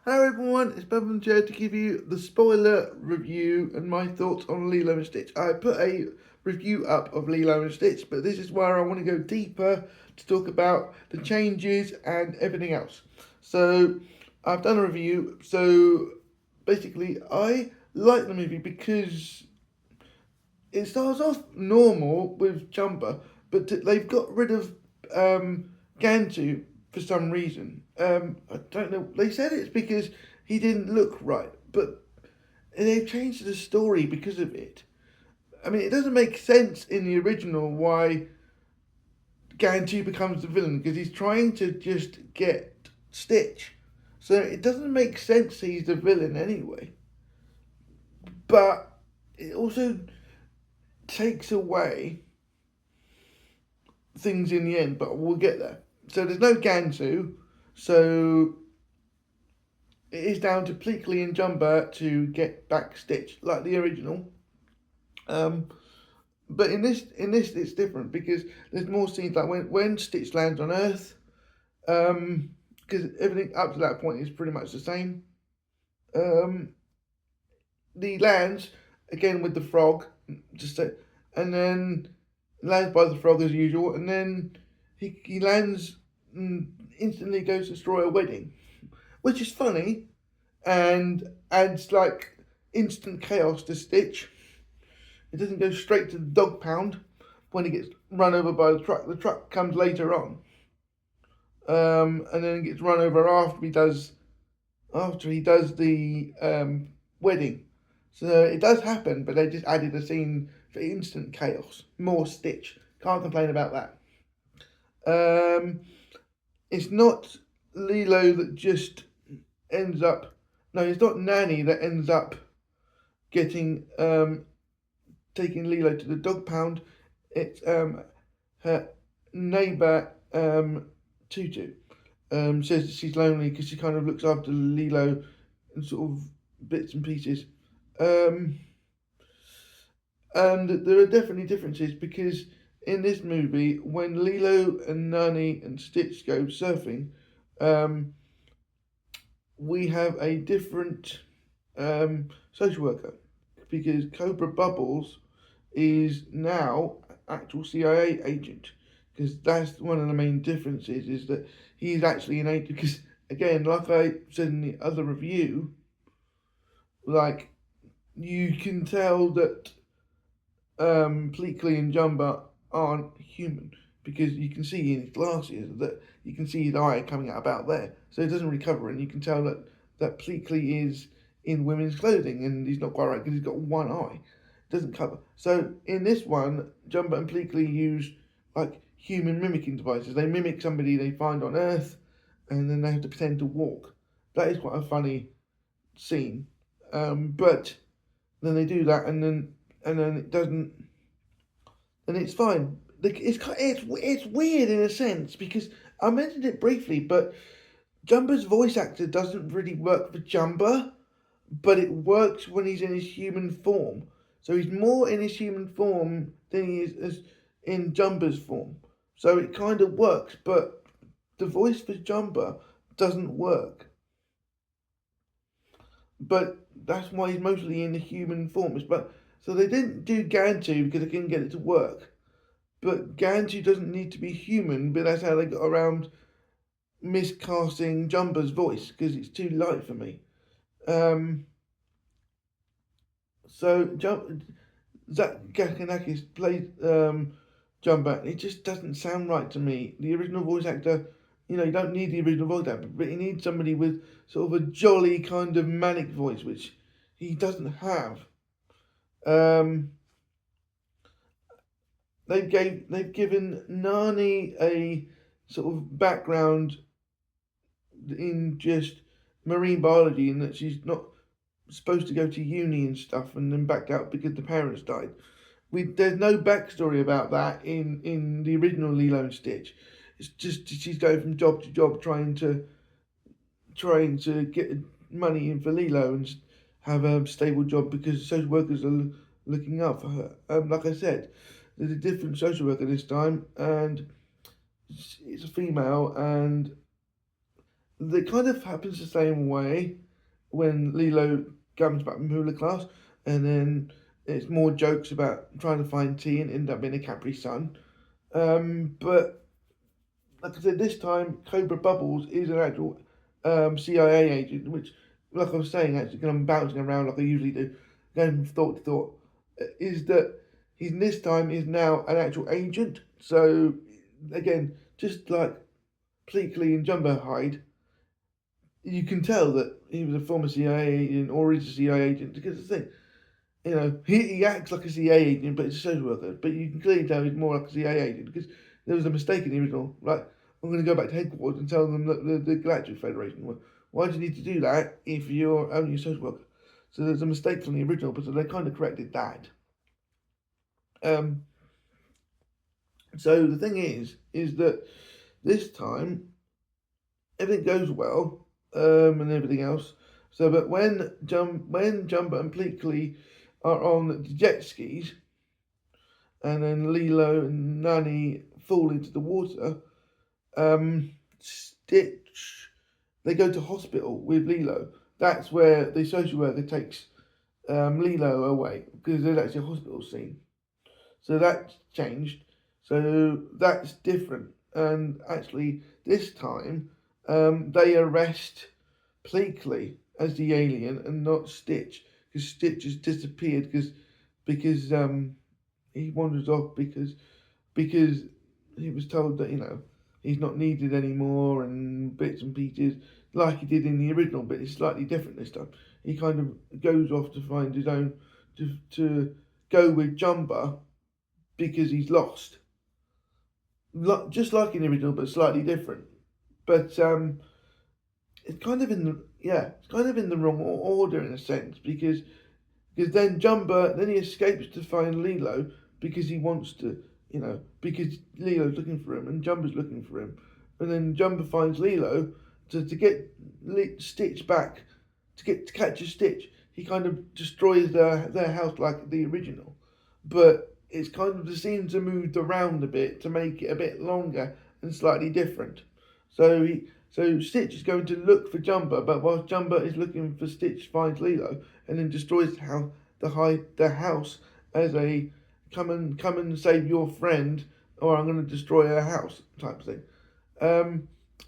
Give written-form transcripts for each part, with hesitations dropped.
Hello everyone, it's Bevan here to give you the spoiler review and my thoughts on Lilo and Stitch. I put a review up of Lilo and Stitch, but this is where I want to go deeper to talk about the changes and everything else. So I've done a review. So basically I like the movie because it starts off normal with Jumper, but they've got rid of Gantu for some reason. I don't know. They said it's because he didn't look right, but they've changed the story because of it. I mean, it doesn't make sense in the original why Gantu becomes the villain because he's trying to just get Stitch. So it doesn't make sense he's the villain anyway. But it also takes away things in the end, but we'll get there. So there's no Gantu, so it is down to Pleakley and Jumper to get back Stitch like the original. But in this it's different because there's more scenes like when Stitch lands on Earth, because everything up to that point is pretty much the same. The lands again with the frog, and then lands by the frog as usual, and then he lands and instantly goes to destroy a wedding, which is funny and adds like instant chaos to Stitch. It doesn't go straight to the dog pound when he gets run over by the truck. The truck comes later on, and then he gets run over after he does the wedding. So it does happen, but they just added a scene for instant chaos. More Stitch. Can't complain about that. It's not Lilo that just ends up. No, it's not Nanny that ends up getting taking Lilo to the dog pound. It's her neighbour Tutu. Says that she's lonely because she kind of looks after Lilo in sort of bits and pieces. And there are definitely differences because in this movie, when Lilo and Nani and Stitch go surfing, we have a different social worker because Cobra Bubbles is now actual CIA agent, because that's one of the main differences is that he's actually an agent. Because again, like I said in the other review, like you can tell that Pleakley and Jumper aren't human because you can see in his glasses that you can see his eye coming out about there, so it doesn't recover, and you can tell that Pleakley is in women's clothing and he's not quite right because he's got one eye, doesn't cover. So in this one, Jumper and Pleakley use like human mimicking devices. They mimic somebody they find on Earth, and then they have to pretend to walk. That is quite a funny scene, but then they do that, and then it doesn't, and it's fine. It's weird in a sense because I mentioned it briefly, but Jumper's voice actor doesn't really work for Jumper, but it works when he's in his human form. So he's more in his human form than he is as in Jumper's form. So it kind of works, but the voice for Jumper doesn't work. But that's why he's mostly in the human form. But so they didn't do Gantu because they couldn't get it to work. But Gantu doesn't need to be human, but that's how they got around miscasting Jumper's voice because it's too light for me. So Zach Galifianakis played Jumper. It just doesn't sound right to me. The original voice actor, you don't need the original voice actor, but you need somebody with sort of a jolly kind of manic voice, which he doesn't have. They've given Nani a sort of background in just marine biology, in that she's not supposed to go to uni and stuff, and then backed out because the parents died. There's no backstory about that in the original Lilo and Stitch. It's just she's going from job to job trying to get money in for Lilo and have a stable job because social workers are looking out for her. Like I said, there's a different social worker this time, and it's a female, and It kind of happens the same way when Lilo comes back from hula class, and then it's more jokes about trying to find tea and end up being a Capri Sun. But like I said, this time Cobra Bubbles is an actual CIA agent, which, like I was saying, actually, because I'm bouncing around like I usually do, going from thought to thought, is that he's this time is now an actual agent. So again, just like Pleakley and Jumbo Hyde, you can tell that he was a former CIA agent or is a CIA agent because the thing, he acts like a CIA agent, but he's a social worker. But you can clearly tell he's more like a CIA agent because there was a mistake in the original. Like, I'm going to go back to headquarters and tell them that the Galactic Federation. Well, why do you need to do that if you're only a social worker? So there's a mistake from the original, but so they kind of corrected that. Um, so the thing is that this time everything goes well, and everything else. So, but when Jumbo and Pleakley are on the jet skis, and then Lilo and Nanny fall into the water, Stitch, they go to hospital with Lilo. That's where the social worker takes Lilo away because there's actually a hospital scene. So that's changed. So that's different. And actually, this time, they arrest Pleakley as the alien and not Stitch because Stitch has disappeared because he wanders off because he was told that he's not needed anymore and bits and pieces like he did in the original, but it's slightly different this time. He kind of goes off to find his own to go with Jumba because he's lost. Just like in the original, but slightly different. But it's kind of in the wrong order in a sense because then Jumba then he escapes to find Lilo because he wants to because Lilo's looking for him and Jumba's looking for him, and then Jumba finds Lilo to get Stitch back to catch a Stitch. He kind of destroys their house like the original, but it's kind of the scenes are moved around a bit to make it a bit longer and slightly different. So Stitch is going to look for Jumba, but whilst Jumba is looking for Stitch, finds Lilo and then destroys the house as a come and save your friend, or I'm going to destroy her house type of thing.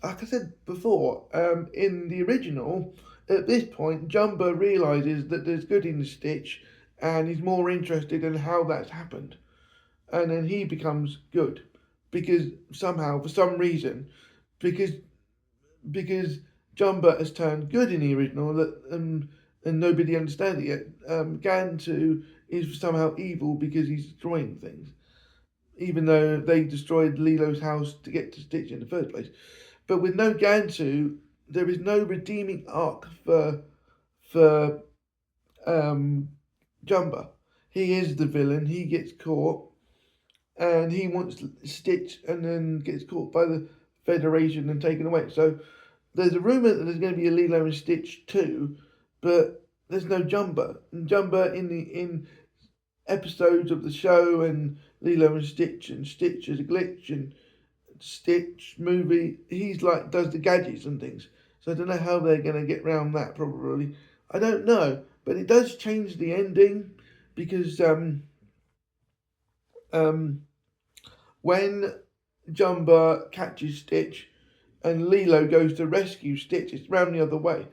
Like I said before, in the original, at this point, Jumba realizes that there's good in Stitch, and he's more interested in how that's happened, and then he becomes good because somehow, for some reason, because Jumba has turned good in the original that and nobody understands it yet. Gantu is somehow evil because he's destroying things, even though they destroyed Lilo's house to get to Stitch in the first place. But with no Gantu, there is no redeeming arc for Jumba. He is the villain. He gets caught, and he wants Stitch, and then gets caught by the Federation and taken away. So there's a rumor that there's going to be a Lilo and Stitch 2, but there's no Jumba. And Jumba in episodes of the show and Lilo and Stitch is a glitch and Stitch movie, he's like does the gadgets and things. So I don't know how they're going to get around that. Probably I don't know, but it does change the ending because when Jumba catches Stitch and Lilo goes to rescue Stitch, it's round the other way.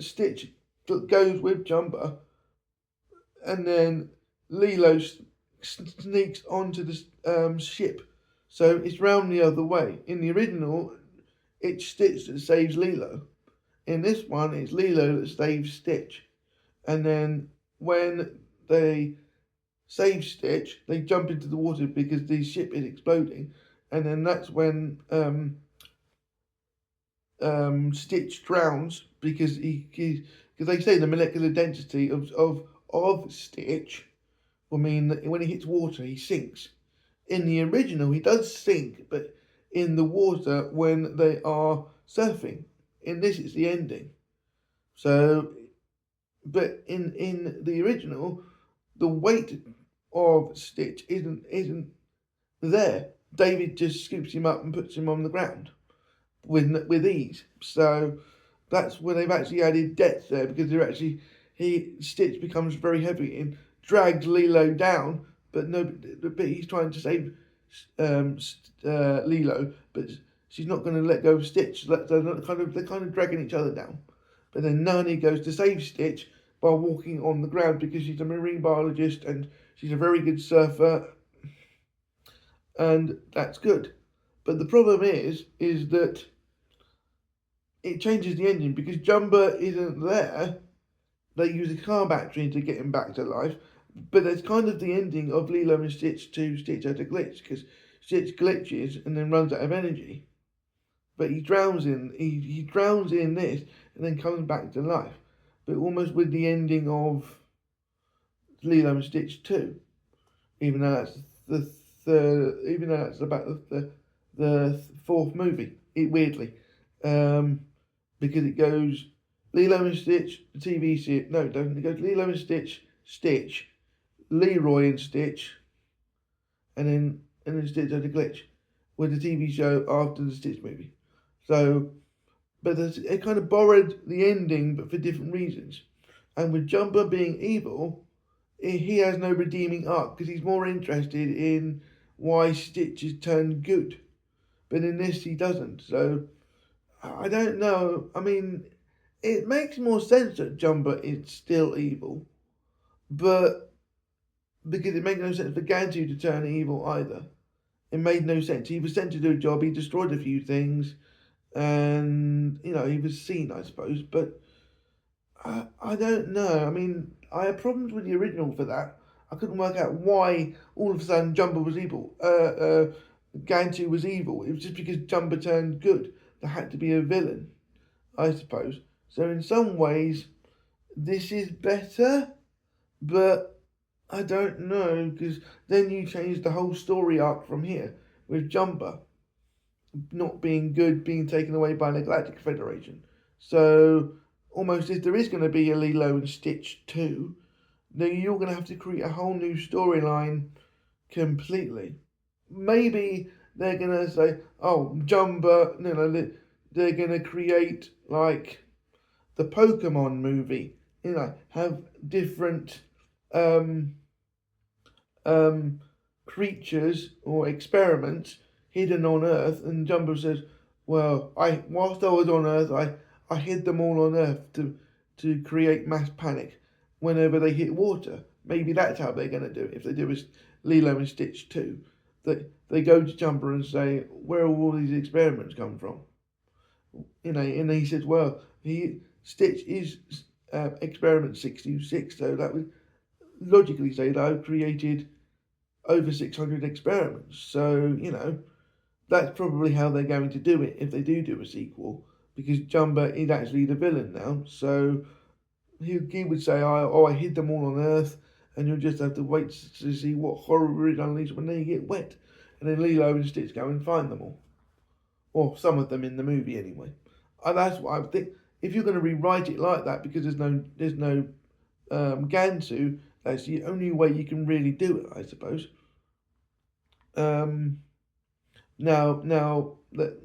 Stitch goes with Jumba, and then Lilo sneaks onto the ship. So it's round the other way. In the original, it's Stitch that saves Lilo. In this one, it's Lilo that saves Stitch. And then when they save Stitch, they jump into the water because the ship is exploding. And then that's when Stitch drowns because because they say the molecular density of Stitch will mean that when he hits water he sinks. In the original he does sink, but in the water when they are surfing. In this it's the ending. So, but in the original, the weight of Stitch isn't there. David just scoops him up and puts him on the ground. with ease. So that's where they've actually added depth there, because they're actually Stitch becomes very heavy and drags Lilo down, but no, but he's trying to save Lilo, but she's not going to let go of Stitch. They're kind of dragging each other down. But then Nani goes to save Stitch by walking on the ground, because she's a marine biologist and she's a very good surfer, and that's good. But the problem is that it changes the ending, because Jumba isn't there. They use a car battery to get him back to life, but that's kind of the ending of Lilo and Stitch 2, Stitch Had a Glitch, because Stitch glitches and then runs out of energy. But he drowns in this and then comes back to life. But almost with the ending of Lilo and Stitch 2, even though that's the third, even though that's about the fourth movie, weirdly, because it goes Lilo and Stitch, the TV series. No, it doesn't. It goes Lilo and Stitch, Stitch, Leroy and Stitch, and then Stitch Had a Glitch, with the TV show after the Stitch movie. So, but it kind of borrowed the ending, but for different reasons. And with Jumper being evil, he has no redeeming arc, because he's more interested in why Stitch is turned good. But in this, he doesn't. So, I don't know. I mean, it makes more sense that Jumper is still evil, but because it made no sense for Gantu to turn evil either. It made no sense. He was sent to do a job, he destroyed a few things, and, he was seen, I suppose, but I don't know. I mean, I had problems with the original for that. I couldn't work out why all of a sudden Jumper was evil. Gantu was evil. It was just because Jumper turned good. There had to be a villain, I suppose. So in some ways, this is better, but I don't know, because then you change the whole story arc from here, with Jumper not being good, being taken away by the Galactic Federation. So almost if there is going to be a Lilo and Stitch 2, then you're going to have to create a whole new storyline completely. Maybe they're going to say, oh, Jumper, they're going to create like the Pokemon movie, have different creatures or experiments hidden on Earth, and Jumbo says, well, whilst I was on Earth, I hid them all on Earth to create mass panic whenever they hit water. Maybe that's how they're going to do it, if they do a Lilo and Stitch 2. They go to Jumper and say, where will all these experiments come from? And he says, well, Stitch is experiment 626, so that would logically say that I've created over 600 experiments. So, that's probably how they're going to do it if they do a sequel, because Jumper is actually the villain now. So he would say, I hid them all on Earth, and you'll just have to wait to see what horror is unleashed when they get wet. And then Lilo and Stitch go and find them all. Or some of them in the movie anyway. And that's what I think. If you're going to rewrite it like that, because there's no Gantu, that's the only way you can really do it, I suppose. Now that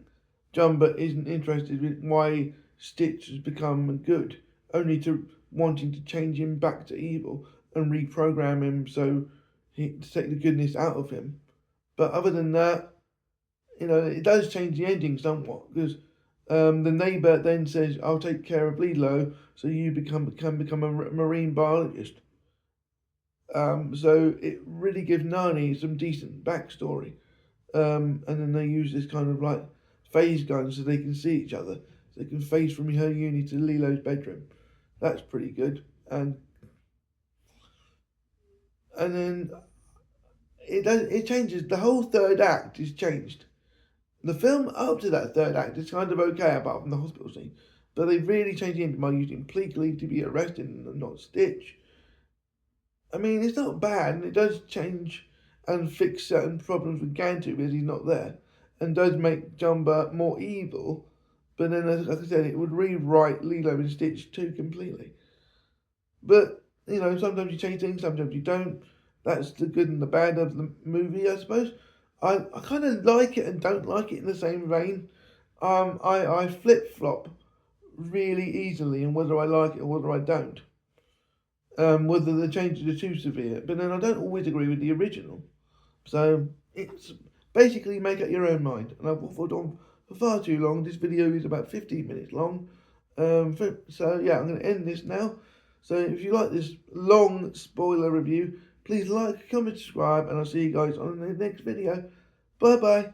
Jumper isn't interested in why Stitch has become good, only to wanting to change him back to evil and reprogram him to take the goodness out of him. But other than that, it does change the ending somewhat, because the neighbour then says, I'll take care of Lilo, so you can become a marine biologist. So it really gives Nani some decent backstory. And then they use this kind of like phase gun so they can see each other. So they can phase from her uni to Lilo's bedroom. That's pretty good. And then it changes. The whole third act is changed. The film up to that third act is kind of okay, apart from the hospital scene. But they really changed the ending by using Pleakley to be arrested and not Stitch. I mean, it's not bad, and it does change and fix certain problems with Gantu because he's not there, and does make Jumper more evil. But then, like I said, it would rewrite Lilo and Stitch 2 completely. But, sometimes you change things, sometimes you don't. That's the good and the bad of the movie, I suppose. I kind of like it and don't like it in the same vein. I flip flop really easily in whether I like it or whether I don't. Whether the changes are too severe, but then I don't always agree with the original. So it's basically make up your own mind. And I've waffled on for far too long. This video is about 15 minutes long. So yeah, I'm going to end this now. So if you like this long spoiler review, please like, comment, subscribe, and I'll see you guys on the next video. Bye bye.